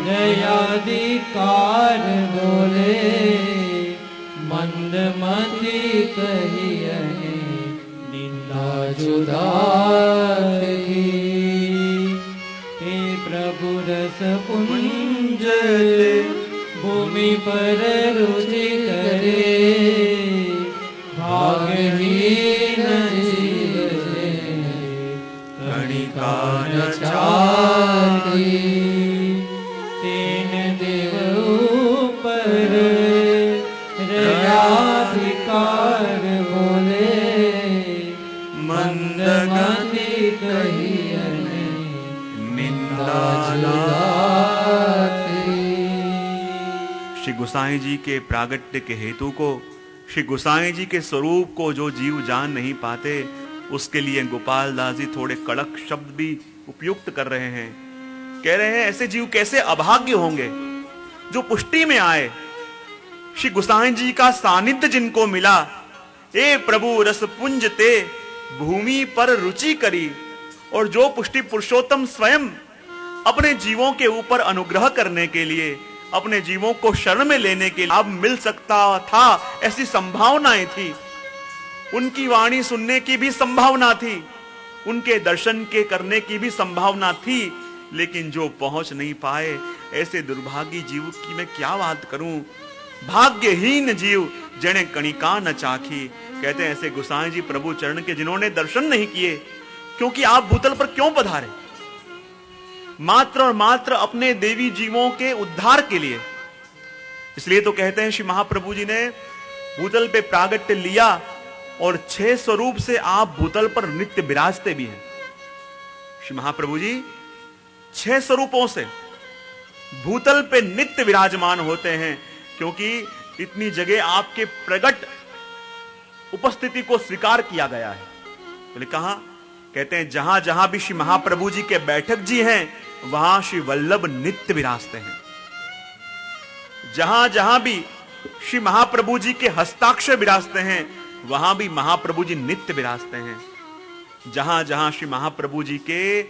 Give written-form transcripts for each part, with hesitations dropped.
जयाधिकार बोले मंदमति कहियने निंदा जुदाई। हे प्रभु रस पुंज भूमि पर रुचि करे भागहीन जीव कणिका न चाती। तीन देव ऊपर रयाधिकार बोले मंदमति कहियने निंदा जुदाई। श्री गोसाई जी के प्रागट्य के हेतु को, श्री गोसाई जी के स्वरूप को जो जीव जान नहीं पाते, उसके लिए गोपाल दास जी थोड़े कड़क शब्द भी उपयुक्त कर रहे हैं। कह रहे हैं ऐसे जीव कैसे अभाग्य होंगे जो पुष्टि में आए। श्री गोसाई जी का सानिध्य जिनको मिला, ए प्रभु रस पुंज ते भूमि पर रुचि करी। और जो पुष्टि पुरुषोत्तम स्वयं अपने जीवों के ऊपर अनुग्रह करने के लिए, अपने जीवों को शरण में लेने के लाभ मिल सकता था, ऐसी संभावनाएं थी। उनकी वाणी सुनने की भी संभावना थी, उनके दर्शन के करने की भी संभावना थी, लेकिन जो पहुंच नहीं पाए, ऐसे दुर्भागी जीव की मैं क्या बात करूं। भाग्यहीन जीव जने कणिका न चाखी। कहते हैं ऐसे गोसाई जी प्रभु चरण के जिन्होंने दर्शन नहीं किए, क्योंकि आप भूतल पर क्यों पधारे? मात्र और मात्र अपने देवी जीवों के उद्धार के लिए। इसलिए तो कहते हैं श्री महाप्रभु जी ने भूतल पे प्रागट्य लिया और 6 स्वरूप से आप भूतल पर नित्य विराजते भी हैं। श्री महाप्रभु जी 6 स्वरूपों से भूतल पे नित्य विराजमान होते हैं, क्योंकि इतनी जगह आपके प्रगट उपस्थिति को स्वीकार किया गया है। बोले कहां? कहते हैं जहां जहां भी श्री महाप्रभु जी के बैठक जी हैं, वहां श्री वल्लभ नित्य विराजते हैं। जहां जहां भी श्री महाप्रभु जी के हस्ताक्षर विराजते हैं, वहां भी महाप्रभु जी नित्य विराजते हैं। जहां जहां श्री महाप्रभु जी के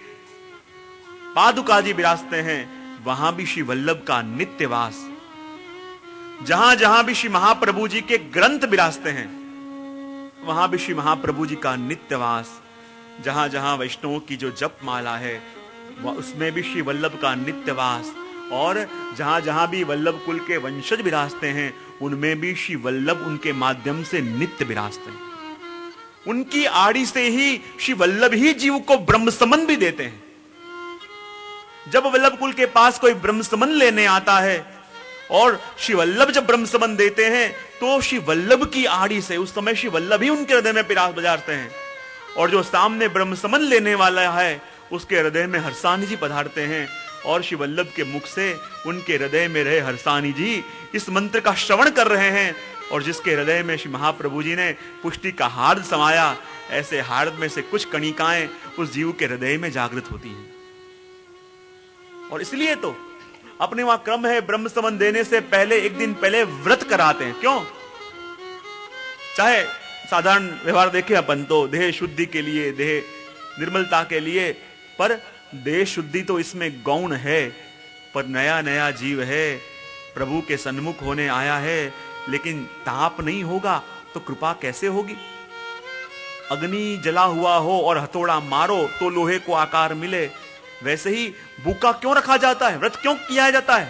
पादुका जी विराजते हैं, वहां भी श्री वल्लभ का नित्य वास। जहां जहां भी श्री महाप्रभु जी के ग्रंथ विराजते हैं, वहां भी श्री महाप्रभु जी का नित्य वास। जहां जहां वैष्णवों की जो जप माला है, उसमें भी श्री वल्लभ का नित्य वास। और जहां जहां भी वल्लभ कुल के वंशज विराजते हैं, उनमें भी श्री वल्लभ उनके माध्यम से नित्य विराजते हैं। उनकी आड़ी से ही श्री वल्लभ ही जीव को ब्रह्म समन भी देते हैं। जब वल्लभ कुल के पास कोई ब्रह्म समन लेने आता है और श्री वल्लभ जब ब्रह्म समन देते हैं, तो श्री वल्लभ की आड़ी से उस समय श्री वल्लभ ही उनके हृदय में पिरास बजाते हैं। और जो सामने ब्रह्म समन लेने वाला है, उसके हृदय में हर्षानी जी पधारते हैं और श्री वल्लभ के मुख से उनके हृदय में रहे हर्षानी जी इस मंत्र का श्रवण कर रहे हैं। और जिसके हृदय में श्री महाप्रभु जी ने पुष्टि का हार्द समाया, ऐसे हार्द में से कुछ कणिकाएं उस जीव के हृदय में जागृत होती हैं। और इसलिए तो अपने वहां क्रम है, ब्रह्म समन देने से पहले एक दिन पहले व्रत कराते हैं। क्यों? चाहे साधारण व्यवहार देखें अपन तो देह शुद्धि के लिए, देह निर्मलता के लिए, पर देह शुद्धि तो इसमें गौण है। पर नया नया जीव है, प्रभु के सन्मुख होने आया है, लेकिन ताप नहीं होगा तो कृपा कैसे होगी? अग्नि जला हुआ हो और हथौड़ा मारो तो लोहे को आकार मिले, वैसे ही भूखा क्यों रखा जाता है, व्रत क्यों किया जाता है?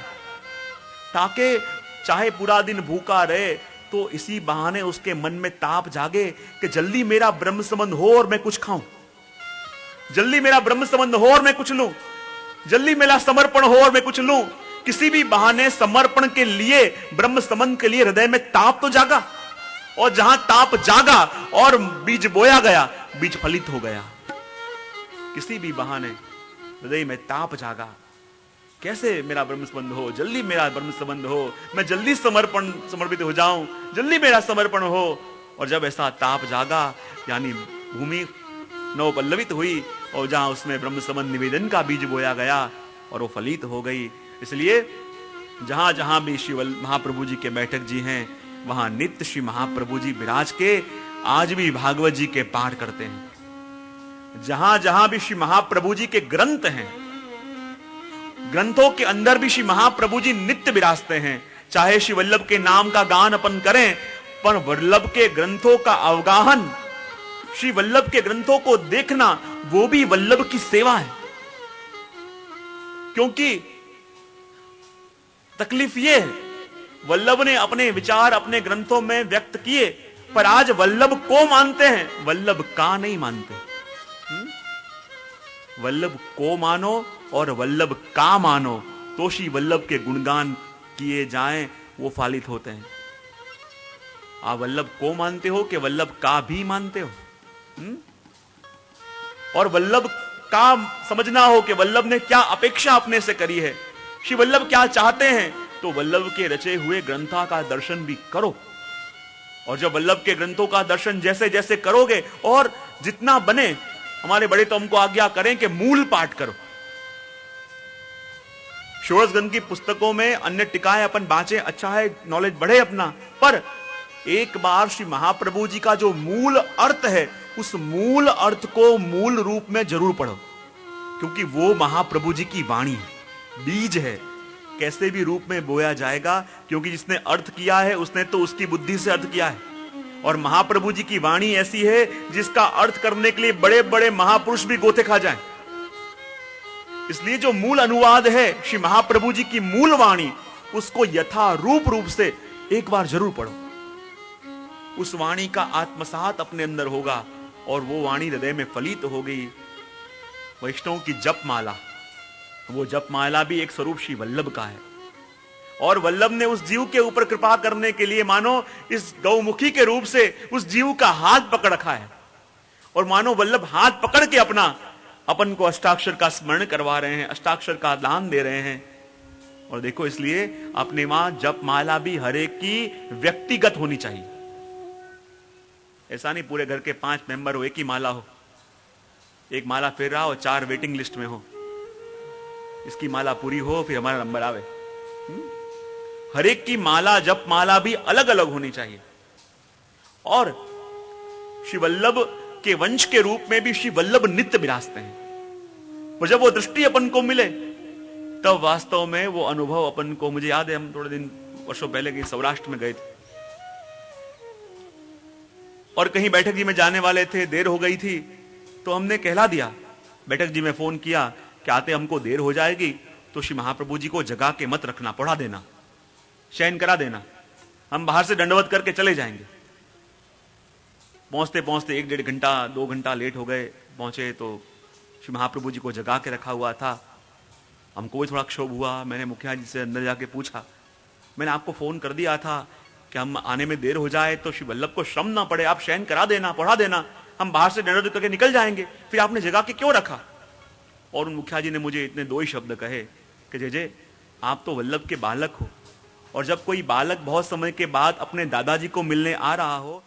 ताकि चाहे पूरा दिन भूखा रहे तो इसी बहाने उसके मन में ताप जागे कि जल्दी मेरा ब्रह्म संबंध हो और मैं कुछ खाऊं, जल्दी मेरा ब्रह्म संबंध हो और मैं कुछ लूं, जल्दी मेरा समर्पण हो और मैं कुछ लूं। किसी भी बहाने समर्पण के लिए, ब्रह्म संबंध के लिए हृदय में ताप तो जागा, और जहां ताप जागा और बीज बोया गया, बीज फलित हो गया। किसी भी बहाने हृदय में ताप जागा, कैसे मेरा ब्रह्म संबंध हो, जल्दी मेरा ब्रह्म संबंध हो, मैं जल्दी समर्पित हो जाऊं, जल्दी मेरा समर्पण हो। और जब ऐसा ताप जागा, यानी भूमि नवपल्लवित हुई और जहां उसमें ब्रह्म संबंध निवेदन का बीज बोया गया और वो फलित हो गई। इसलिए जहां जहां भी श्री महाप्रभु जी के बैठक जी हैं, वहां नित्य श्री महाप्रभु जी विराज के आज भी भागवत जी के पाठ करते हैं। जहां जहां भी श्री महाप्रभु जी के ग्रंथ हैं, ग्रंथों के अंदर भी श्री महाप्रभु जी नित्य विराजते हैं। चाहे श्री वल्लभ के नाम का गान अपन करें, पर वल्लभ के ग्रंथों का अवगाहन, श्री वल्लभ के ग्रंथों को देखना, वो भी वल्लभ की सेवा है। क्योंकि तकलीफ ये है, वल्लभ ने अपने विचार अपने ग्रंथों में व्यक्त किए, पर आज वल्लभ को मानते हैं, वल्लभ का नहीं मानते। वल्लभ को मानो और वल्लभ का मानो, तो श्री वल्लभ के गुणगान किए जाएं, वो फालित होते हैं। आप वल्लभ को मानते हो कि वल्लभ का भी मानते हो? और वल्लभ का समझना हो कि वल्लभ ने क्या अपेक्षा अपने से करी है, श्री वल्लभ क्या चाहते हैं, तो वल्लभ के रचे हुए ग्रंथा का दर्शन भी करो। और जब वल्लभ के ग्रंथों का दर्शन जैसे जैसे करोगे, और जितना बने, हमारे बड़े तो हमको आज्ञा करें कि मूल पाठ करो। षोडश ग्रंथ की पुस्तकों में अन्य टिकाएं अपन बांचे, अच्छा है, नॉलेज बढ़े अपना, पर एक बार श्री महाप्रभु जी का जो मूल अर्थ है, उस मूल अर्थ को मूल रूप में जरूर पढ़ो, क्योंकि वो महाप्रभु जी की वाणी है, बीज है, कैसे भी रूप में बोया जाएगा, क्योंकि जिसने अर्थ किया है उसने तो उसकी बुद्धि से अर्थ किया है। और महाप्रभु जी की वाणी ऐसी है जिसका अर्थ करने के लिए बड़े बड़े महापुरुष भी गोते खा जाएं। इसलिए जो मूल अनुवाद है श्री महाप्रभु जी की मूल वाणी, उसको यथारूप रूप से एक बार जरूर पढ़ो। उस वाणी का आत्मसात अपने अंदर होगा और वो वाणी हृदय में फलित हो गई। वैष्णव की जप माला, वो जप माला भी एक स्वरूप श्री वल्लभ का है। और वल्लभ ने उस जीव के ऊपर कृपा करने के लिए मानो इस गौमुखी के रूप से उस जीव का हाथ पकड़ रखा है, और मानो वल्लभ हाथ पकड़ के अपन को अष्टाक्षर का स्मरण करवा रहे हैं, अष्टाक्षर का दान दे रहे हैं। और देखो, इसलिए अपने वहां जप माला भी हर एक की व्यक्तिगत होनी चाहिए। ऐसा नहीं पूरे घर के 5 मेंबर हो, एक ही माला हो, एक माला फिर रहा हो, 4 वेटिंग लिस्ट में हो, इसकी माला पूरी हो फिर हमारा नंबर आवे। हर एक की माला, जप माला भी अलग अलग होनी चाहिए। और श्री वल्लभ के वंश के रूप में भी श्री वल्लभ नित्य विराजते हैं। और जब वो दृष्टि अपन को मिले, तब वास्तव में वो अनुभव अपन को, मुझे याद है हम थोड़े दिन वर्षों पहले कहीं सौराष्ट्र में गए थे, और कहीं बैठक जी में जाने वाले थे, देर हो गई थी, तो हमने कहला दिया, बैठक जी में फोन किया कि आते हमको देर हो जाएगी, तो श्री महाप्रभु जी को जगा के मत रखना, पढ़ा देना, शयन करा देना, हम बाहर से दंडवत करके चले जाएंगे। पहुंचते पहुंचते 1-1.5 घंटा 2 घंटा लेट हो गए। पहुंचे तो श्री महाप्रभु जी को जगा के रखा हुआ था। हमको भी थोड़ा क्षोभ हुआ। मैंने मुखिया जी से अंदर जाके पूछा, मैंने आपको फोन कर दिया था कि हम आने में देर हो जाए तो श्री वल्लभ को श्रम ना पड़े, आप शयन करा देना, पढ़ा देना, हम बाहर से दंडवत करके निकल जाएंगे, फिर आपने जगा के क्यों रखा? और उन मुखिया जी ने मुझे इतने 2 ही शब्द कहे कि जे आप तो वल्लभ के बालक हो, और जब कोई बालक बहुत समय के बाद अपने दादाजी को मिलने आ रहा हो